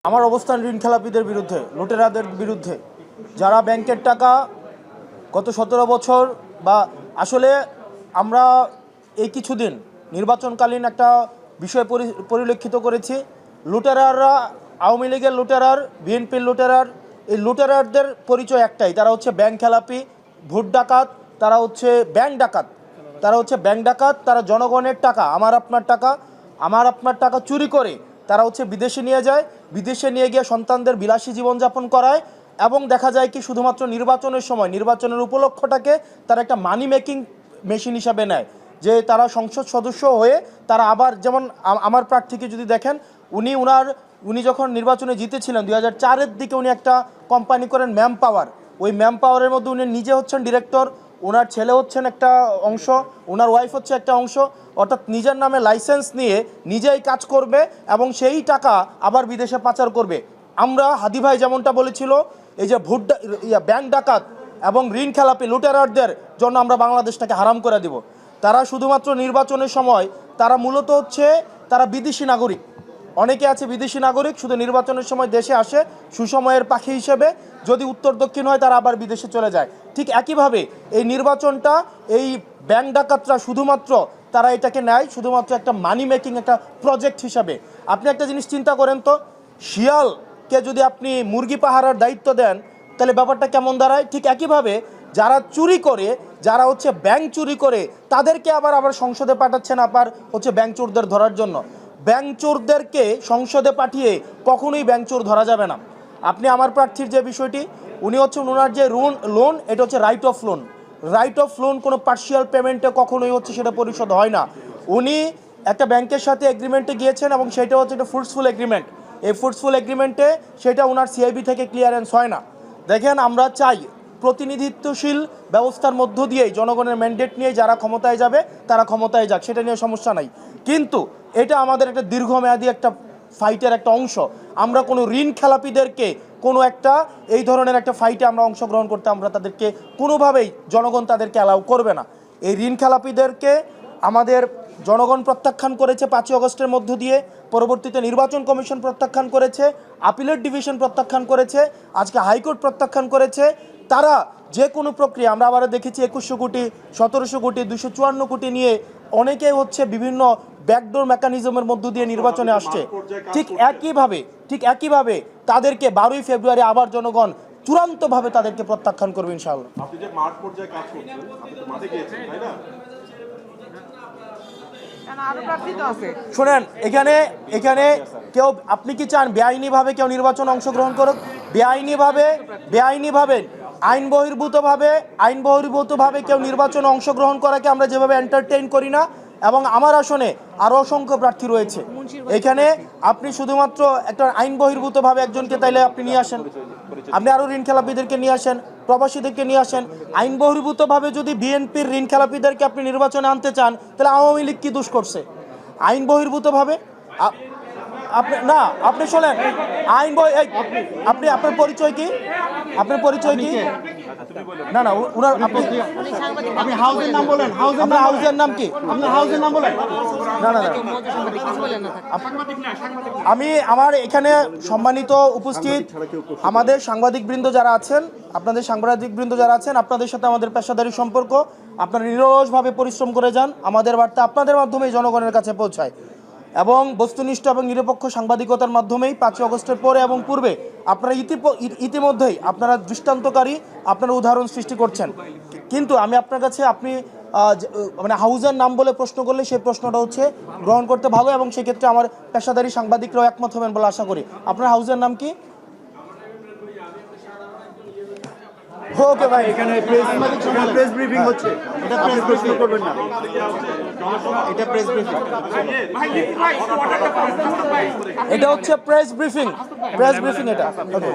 আমার অবস্থান ঋণ খেলাপিদের বিরুদ্ধে, লুটেরাদের বিরুদ্ধে, যারা ব্যাংকের টাকা গত 17 বছর বা আসলে আমরা এই কিছুদিন নির্বাচনকালীন একটা বিষয় পরিলক্ষিত করেছি। লুটেরাররা আওয়ামী লীগের লুটেরার, বিএনপির লুটেরার, এই লুটেরারদের পরিচয় একটাই, তারা হচ্ছে ব্যাংক খেলাপি, ভোট ডাকাত, তারা হচ্ছে ব্যাংক ডাকাত, তারা জনগণের টাকা, আমার আপনার টাকা চুরি করে তারা হচ্ছে বিদেশে নিয়ে যায়, বিদেশে নিয়ে গিয়ে সন্তানদের বিলাসী জীবনযাপন করায় এবং দেখা যায় কি শুধুমাত্র নির্বাচনের সময় নির্বাচনের উপলক্ষটাকে তারা একটা মানি মেকিং মেশিন হিসাবে নেয়, যে তারা সংসদ সদস্য হয়ে তারা আবার, যেমন আমার প্রার্থীকে যদি দেখেন, উনি যখন নির্বাচনে জিতেছিলেন 2004-এর দিকে উনি একটা কোম্পানি করেন ম্যান পাওয়ার, ওই ম্যান পাওয়ারের মধ্যে উনি নিজে হচ্ছেন ডিরেক্টর, ওনার ছেলে হচ্ছেন একটা অংশ, ওনার ওয়াইফ হচ্ছে একটা অংশ, অর্থাৎ নিজের নামে লাইসেন্স নিয়ে নিজেই কাজ করবে এবং সেই টাকা আবার বিদেশে পাচার করবে। আমরা হাদি ভাই যেমনটা বলেছিল, এই যে ব্যাংক ডাকাত এবং ঋণ খেলাপি লুটেরারদের জন্য আমরা বাংলাদেশটাকে হারাম করে দিব। তারা শুধুমাত্র নির্বাচনের সময় তারা মূলত হচ্ছে তারা বিদেশি নাগরিক, অনেকে আছে বিদেশি নাগরিক, শুধু নির্বাচনের সময় দেশে আসে সুসময়ের পাখি হিসেবে, যদি উত্তর দক্ষিণ হয় তারা আবার বিদেশে চলে যায়। ঠিক একইভাবে এই নির্বাচনটা এই ব্যাংক ডাকাতরা শুধুমাত্র তারা এটাকে নেয় শুধুমাত্র একটা মানি মেকিং একটা প্রজেক্ট হিসাবে। আপনি একটা জিনিস চিন্তা করেন তো, শিয়ালকে যদি আপনি মুরগি পাহারার দায়িত্ব দেন তাহলে ব্যাপারটা কেমন দাঁড়ায়। ঠিক একইভাবে যারা চুরি করে, যারা হচ্ছে ব্যাংক চুরি করে, তাদেরকে আবার সংসদে পাঠাচ্ছেন আবার হচ্ছে ব্যাংক চোরদের ধরার জন্য। ব্যাংক চোরদেরকে সংসদে পাঠিয়ে কখনোই ব্যাংক চোর ধরা যাবে না। আপনি আমার প্রার্থীর যে বিষয়টি, উনি হচ্ছেন ওনার যে লোন, এটা হচ্ছে রাইট অফ লোন, কোনো পার্শিয়াল পেমেন্টে কখনোই হচ্ছে সেটা পরিশোধ হয় না। উনি একটা ব্যাংকের সাথে এগ্রিমেন্টে গিয়েছেন এবং সেটা হচ্ছে একটা ফ্রুটফুল এগ্রিমেন্ট। এই ফ্রুটফুল এগ্রিমেন্টে সেটা ওনার সিআইবি থেকে ক্লিয়ারেন্স হয় না। দেখেন, আমরা চাই প্রতিনিধিত্বশীল ব্যবস্থার মধ্য দিয়েই জনগণের ম্যান্ডেট নিয়ে যারা ক্ষমতায় যাবে তারা ক্ষমতায় যাক, সেটা নিয়ে সমস্যা নাই, কিন্তু এটা আমাদের একটা দীর্ঘমেয়াদী একটা ফাইটের একটা অংশ। আমরা কোনো ঋণ খেলাপিদেরকে কোনো একটা এই ধরনের একটা ফাইটে আমরা অংশগ্রহণ করতে আমরা তাদেরকে কোনোভাবেই জনগণ তাদেরকে অ্যালাউ করবে না। এই ঋণ খেলাপিদেরকে আমাদের জনগণ প্রত্যাখ্যান করেছে 5ই আগস্টের মধ্য দিয়ে, পরবর্তীতে নির্বাচন কমিশন প্রত্যাখ্যান করেছে, আপিলেট ডিভিশন প্রত্যাখ্যান করেছে, আজকে হাইকোর্ট প্রত্যাখ্যান করেছে। তারা যে কোনো প্রক্রিয়া, আমরা আবার দেখেছি 2100 কোটি, 1700 কোটি, 254 কোটি নিয়ে অনেকে হচ্ছে বিভিন্ন ব্যাকডোর মেকানিজমের মধ্য দিয়ে নির্বাচনে আসছে। ঠিক একইভাবে তাদেরকে 12ই ফেব্রুয়ারি আবার জনগণ চূড়ান্তভাবে তাদেরকে প্রত্যাখ্যান করবে ইনশাআল্লাহ। আপনি যে মাঠ পর্যায়ে কাজ করছেন, আপনি তো মাঠে গিয়েছেন, তাই না? শোনেন, এখানে কেউ, আপনি কি চান বেআইনিভাবে কেউ নির্বাচন অংশগ্রহণ করুক? বেআইনিভাবে আইন বহির্ভূতভাবে কেউ নির্বাচনে অংশগ্রহণ করাকে আমরা যেভাবে এন্টারটেইন করি না। এবং আমার আসনে আরও অসংখ্য প্রার্থী রয়েছে, এখানে আপনি শুধুমাত্র একটা আইন বহির্ভূতভাবে একজনকে তাইলে আপনি নিয়ে আসেন, আপনি আরও ঋণ খেলাপিদেরকে নিয়ে আসেন, প্রবাসীদেরকে নিয়ে আসেন। আইন বহির্ভূতভাবে যদি বিএনপির ঋণ খেলাপিদেরকে আপনি নির্বাচনে আনতে চান, তাহলে আওয়ামী লীগ কী দোষ করছে? আইন বহির্ভূতভাবে আপনি শোনেন, আপনি আপনার পরিচয় কি? না উনার আপনি হাউসের নাম বলেন, হাউসের নাম কি? আপনার হাউসের নাম বলেন। আমার এখানে সম্মানিত উপস্থিত আমাদের সাংবাদিকবৃন্দ যারা আছেন, আপনাদের সাথে আমাদের পেশাদারি সম্পর্ক, আপনারা নিরলসভাবে পরিশ্রম করে যান, আমাদের বার্তা আপনাদের মাধ্যমেই জনগণের কাছে পৌঁছায় এবং বস্তুনিষ্ঠ এবং নিরপেক্ষ সাংবাদিকতার মাধ্যমেই 5ই আগস্টের পরে এবং পূর্বে আপনারা ইতিমধ্যেই আপনারা দৃষ্টান্তকারী আপনারা উদাহরণ সৃষ্টি করছেন। কিন্তু আমি আপনার কাছে, আপনি মানে হাউজের নাম বলে প্রশ্ন করলে সেই প্রশ্নটা হচ্ছে গ্রহণ করতে ভালো, এবং সেক্ষেত্রে আমার পেশাদারি সাংবাদিকরাও একমত হবেন বলে আশা করি। আপনার হাউজের নাম কি? ওকে ভাই, এখানে প্রেস ব্রিফিং হচ্ছে, এটা প্রেস প্রশ্ন করবেন না, এটা প্রেস ব্রিফিং, এটা হচ্ছে প্রেস ব্রিফিং এটা। ওকে।